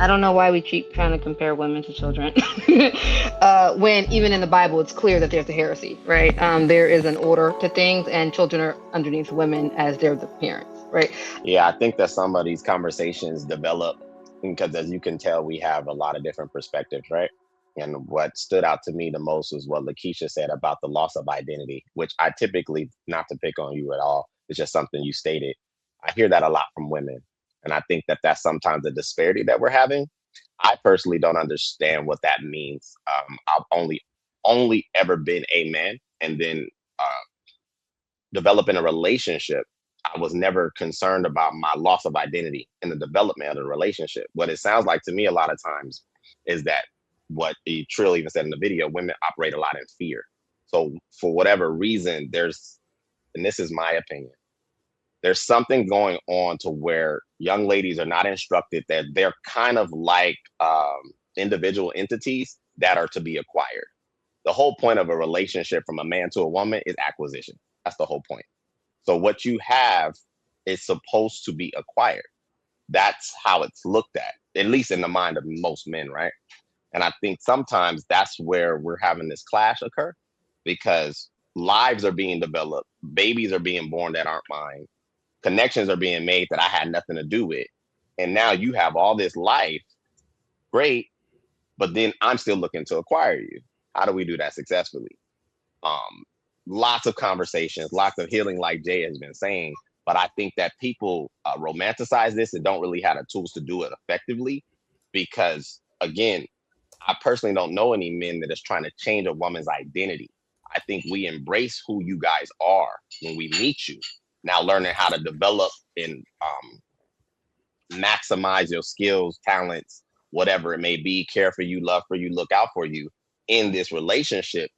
I don't know why we keep trying to compare women to children. When even in the Bible, it's clear that there's a heresy, right? There is an order to things, and children are underneath women as they're the parents, right? Yeah, I think that some of these conversations develop because, as you can tell, we have a lot of different perspectives, right? And what stood out to me the most was what Lakeisha said about the loss of identity, which I typically, not to pick on you at all, it's just something you stated. I hear that a lot from women. And I think that that's sometimes a disparity that we're having. I personally don't understand what that means. I've only ever been a man, and then uh, developing a relationship, I was never concerned about my loss of identity in the development of the relationship. What it sounds like to me a lot of times is that what Trill even said in the video, women operate a lot in fear. So for whatever reason, and this is my opinion, there's something going on to where young ladies are not instructed that they're kind of like individual entities that are to be acquired. The whole point of a relationship from a man to a woman is acquisition. That's the whole point. So what you have is supposed to be acquired. That's how it's looked at least in the mind of most men, right? And I think sometimes that's where we're having this clash occur because lives are being developed, babies are being born that aren't mine, connections are being made that I had nothing to do with. And now you have all this life, great, but then I'm still looking to acquire you. How do we do that successfully? Um, Lots of conversations, lots of healing, like Jay has been saying. But I think that people romanticize this and don't really have the tools to do it effectively because, again, I personally don't know any men that is trying to change a woman's identity. I think we embrace who you guys are when we meet you. Now, learning how to develop and maximize your skills, talents, whatever it may be, care for you, love for you, look out for you in this relationship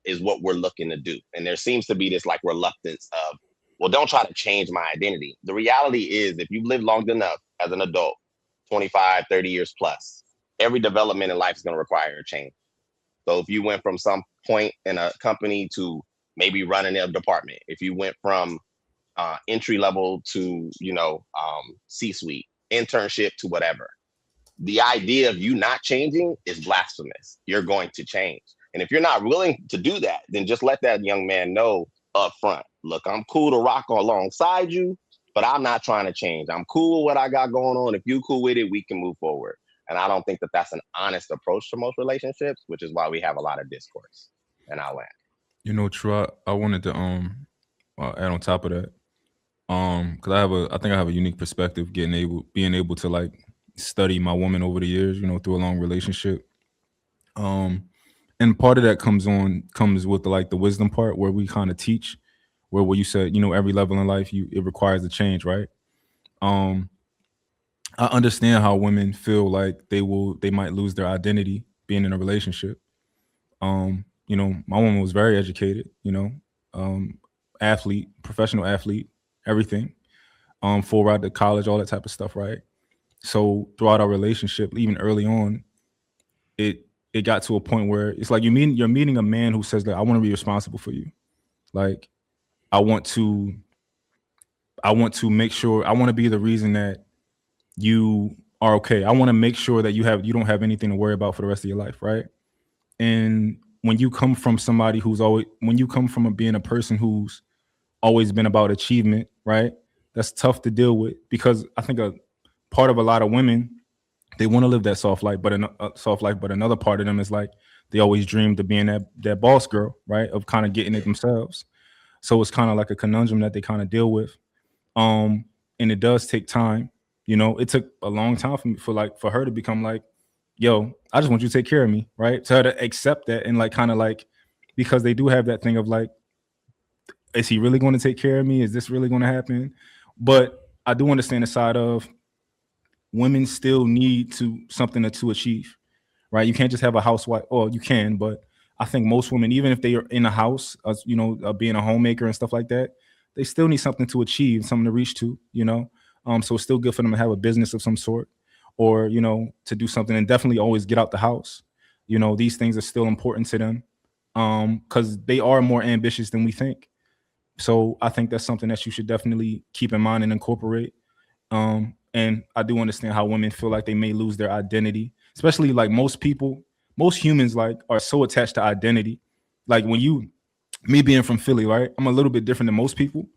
is what we're looking to do. And there seems to be this like reluctance of, well, don't try to change my identity. The reality is, if you've lived long enough as an adult, 25, 30 years plus, every development in life is going to require a change. So if you went from some point in a company to maybe running a department, if you went from entry level to, C-suite, internship to whatever, the idea of you not changing is blasphemous. You're going to change. And if you're not willing to do that, then just let that young man know up front. Look, I'm cool to rock alongside you, but I'm not trying to change. I'm cool with what I got going on. If you cool with it, we can move forward. And I don't think that that's an honest approach to most relationships, which is why we have a lot of discourse. And I land. You know, True. I wanted to add on top of that, because I think I have a unique perspective, being able to like study my woman over the years, through a long relationship. Um, and part of that comes with the wisdom part where we kind of teach, where you said, every level in life it requires a change, right? Um, I understand how women feel like they might lose their identity being in a relationship. My woman was very educated, um, athlete, professional athlete, everything. Full ride to college, all that type of stuff, right? So throughout our relationship, even early on, it it got to a point where it's like you're meeting a man who says that I want to be responsible for you. Like I want to I want to make sure I want to be the reason that you are okay. I want to make sure that you don't have anything to worry about for the rest of your life, right? And when you come from somebody who's always when you come from being a person who's always been about achievement, right? That's tough to deal with because I think a part of a lot of women they want to live that soft life, but another part of them is like they always dreamed of being that boss girl, right? Of kind of getting it themselves. So it's kind of like a conundrum that they kind of deal with. And it does take time. It took a long time for her to become like, yo, I just want you to take care of me, right? To her to accept that and like kind of like because they do have that thing of like, is he really going to take care of me? Is this really going to happen? But I do understand the side of women still need something to achieve, right? You can't just have a housewife. Or you can, but I think most women, even if they are in a house, being a homemaker and stuff like that, they still need something to achieve, something to reach to. So it's still good for them to have a business of some sort, or to do something, and definitely always get out the house. These things are still important to them, because they are more ambitious than we think. So I think that's something that you should definitely keep in mind and incorporate. And I do understand how women feel like they may lose their identity, especially like most people, most humans like are so attached to identity. Like me being from Philly, right? I'm a little bit different than most people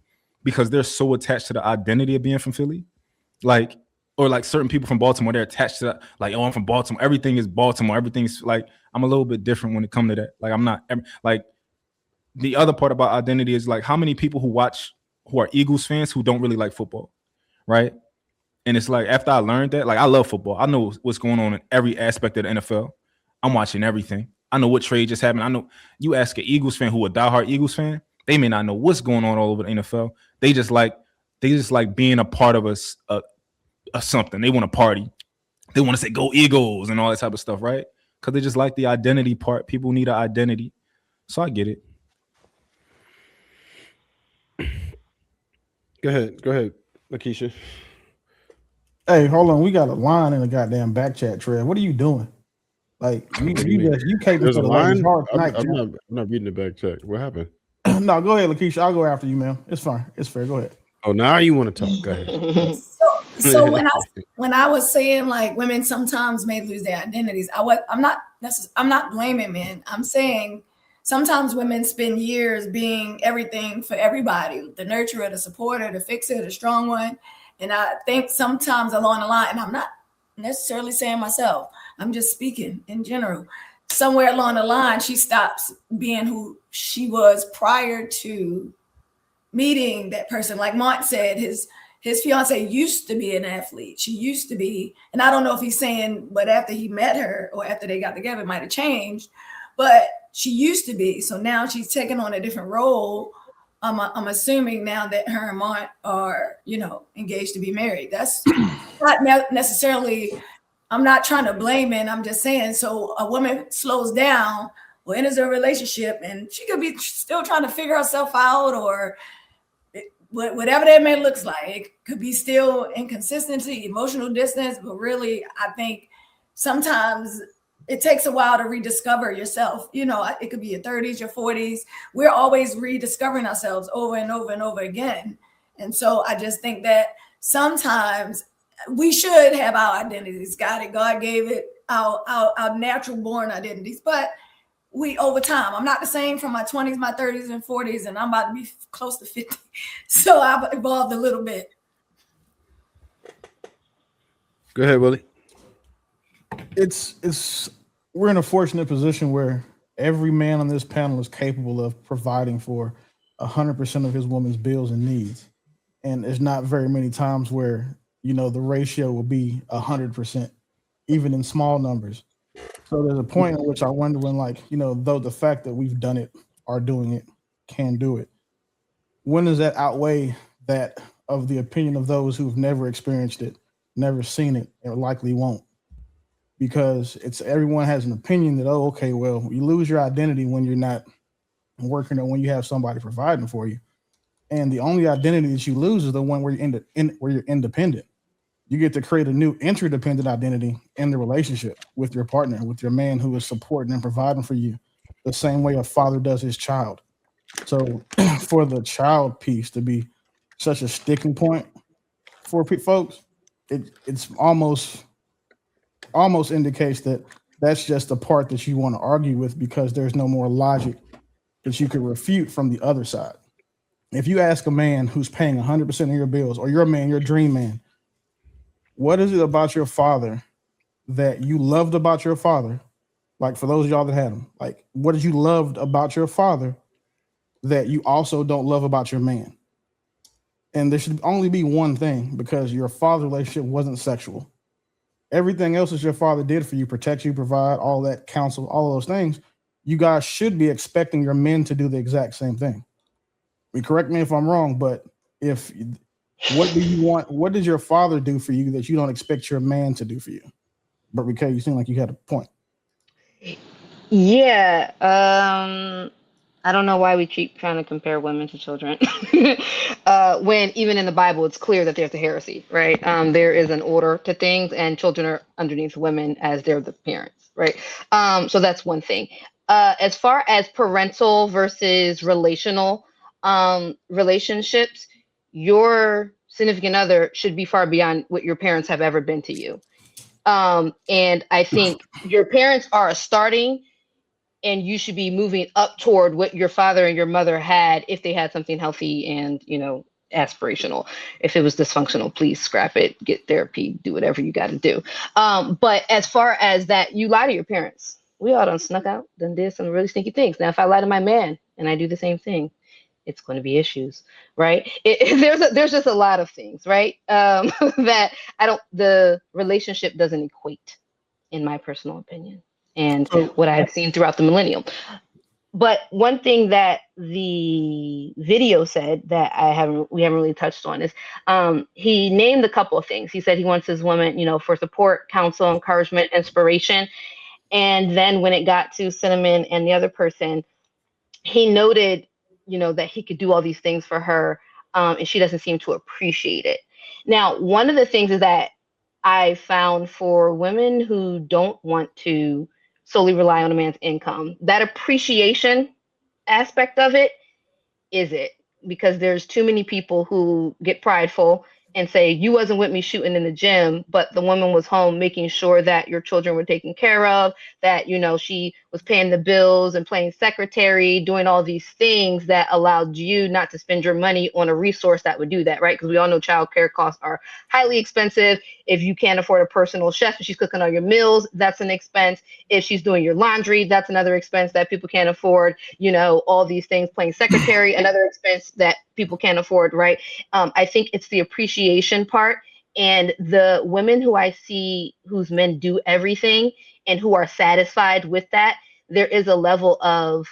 because they're so attached to the identity of being from Philly. Like, or like certain people from Baltimore, they're attached to like, oh, I'm from Baltimore. Everything is Baltimore. Everything's like, I'm a little bit different when it comes to that. Like, I'm not like the other part about identity is like how many people who are Eagles fans who don't really like football, right? And it's like after I learned that, like I love football. I know what's going on in every aspect of the NFL. I'm watching everything. I know what trade just happened. I know you ask an Eagles fan who a diehard Eagles fan, they may not know what's going on all over the NFL. They just like being a part of a something. They want to party. They want to say go Eagles and all that type of stuff, right? Because they just like the identity part. People need an identity. So I get it. Go ahead, Lakeisha. Hey, hold on. We got a line in the goddamn back chat, Trev. What are you doing? Like you came There's to a the ladies' line. hard I'm, tonight. I'm not reading the back check. What happened? No, go ahead, Lakeisha. I'll go after you, man. It's fine. It's fair. Go ahead. Oh, now you want to talk? Go ahead. So when I was saying like women sometimes may lose their identities, I'm not blaming men. I'm saying sometimes women spend years being everything for everybody, the nurturer, the supporter, the fixer, the strong one. And I think sometimes along the line, and I'm not necessarily saying myself, I'm just speaking in general. Somewhere along the line, she stops being who she was prior to meeting that person. Like Mont said, his fiance used to be an athlete. She used to be, and I don't know if he's saying, but after he met her or after they got together, it might have changed. But she used to be. So now she's taking on a different role. I'm assuming now that her and Mont are, engaged to be married. That's not necessarily. I'm not trying to blame it. I'm just saying. So a woman slows down or enters a relationship, and she could be still trying to figure herself out, or whatever that may looks like. It could be still inconsistency, emotional distance, but really, I think sometimes it takes a while to rediscover yourself. It could be your 30s, your 40s. We're always rediscovering ourselves over and over and over again. And so I just think that sometimes we should have our identities. God gave it our natural born identities, but we over time. I'm not the same from my 20s, my 30s, and 40s, and I'm about to be close to 50. So I've evolved a little bit. Go ahead, Willie. We're in a fortunate position where every man on this panel is capable of providing for 100% of his woman's bills and needs. And there's not very many times where, the ratio will be 100%, even in small numbers. So there's a point in which I wonder when, though the fact that we've done it, are doing it, can do it, when does that outweigh that of the opinion of those who've never experienced it, never seen it, and likely won't? Because everyone has an opinion that, oh, okay, well, you lose your identity when you're not working or when you have somebody providing for you. And the only identity that you lose is the one where you're independent. You get to create a new interdependent identity in the relationship with your partner, with your man who is supporting and providing for you the same way a father does his child. So for the child piece to be such a sticking point for folks, it's almost indicates that that's just the part that you want to argue with, because there's no more logic that you could refute from the other side. If you ask a man who's paying 100% of your bills, or your man, your dream man, what is it about your father that you loved about your father? Like, for those of y'all that had him, like, what did you loved about your father that you also don't love about your man? And there should only be one thing, because your father relationship wasn't sexual. Everything else that your father did for you, protect you, provide, all that, counsel, all of those things, you guys should be expecting your men to do the exact same thing. Correct me if I'm wrong, but what do you want? What did your father do for you that you don't expect your man to do for you? But because you seem like you had a point. Yeah. I don't know why we keep trying to compare women to children. When even in the Bible, it's clear that there's a heresy, right? There is an order to things, and children are underneath women as they're the parents, right? So that's one thing. As far as parental versus relational relationships, your significant other should be far beyond what your parents have ever been to you. And I think your parents are a starting, and you should be moving up toward what your father and your mother had if they had something healthy and, aspirational. If it was dysfunctional, please scrap it, get therapy, do whatever you got to do. But as far as that, you lie to your parents. We all done snuck out, done did some really sneaky things. Now, if I lie to my man and I do the same thing, it's going to be issues, right? There's just a lot of things, right? That the relationship doesn't equate, in my personal opinion, and what I've seen throughout the millennium. But one thing that the video said that we haven't really touched on is he named a couple of things. He said he wants his woman, for support, counsel, encouragement, inspiration. And then when it got to Cinnamon and the other person, he noted, that he could do all these things for her, and she doesn't seem to appreciate it. Now, one of the things is that I found for women who don't want to solely rely on a man's income, that appreciation aspect of it is it, because there's too many people who get prideful and say, you wasn't with me shooting in the gym, but the woman was home making sure that your children were taken care of, that, she was paying the bills and playing secretary, doing all these things that allowed you not to spend your money on a resource that would do that, right? Because we all know childcare costs are highly expensive. If you can't afford a personal chef and she's cooking all your meals, that's an expense. If she's doing your laundry, that's another expense that people can't afford. All these things, playing secretary, another expense that people can't afford, right? I think it's the appreciation part, and the women who I see whose men do everything and who are satisfied with that, there is a level of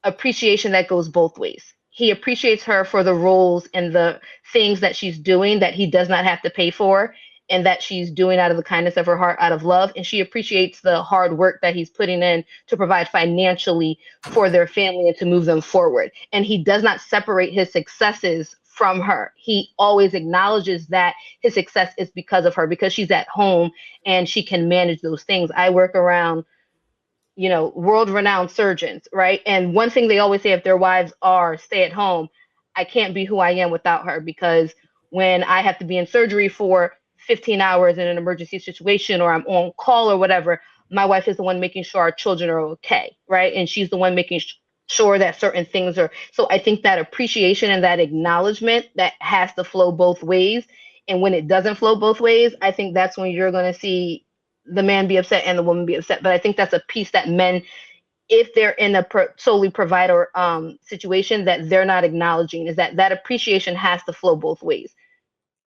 appreciation that goes both ways. He appreciates her for the roles and the things that she's doing that he does not have to pay for, and that she's doing out of the kindness of her heart, out of love. And she appreciates the hard work that he's putting in to provide financially for their family and to move them forward. And he does not separate his successes from her. He always acknowledges that his success is because of her, because she's at home and she can manage those things. I work around, world-renowned surgeons, right? And one thing they always say, if their wives are stay at home, I can't be who I am without her, because when I have to be in surgery for 15 hours in an emergency situation, or I'm on call or whatever, my wife is the one making sure our children are okay, right? And she's the one making sure that certain things are. So I think that appreciation and that acknowledgement, that has to flow both ways. And when it doesn't flow both ways, I think that's when you're going to see the man be upset and the woman be upset. But I think that's a piece that men, if they're in a solely provider situation, that they're not acknowledging, is that appreciation has to flow both ways.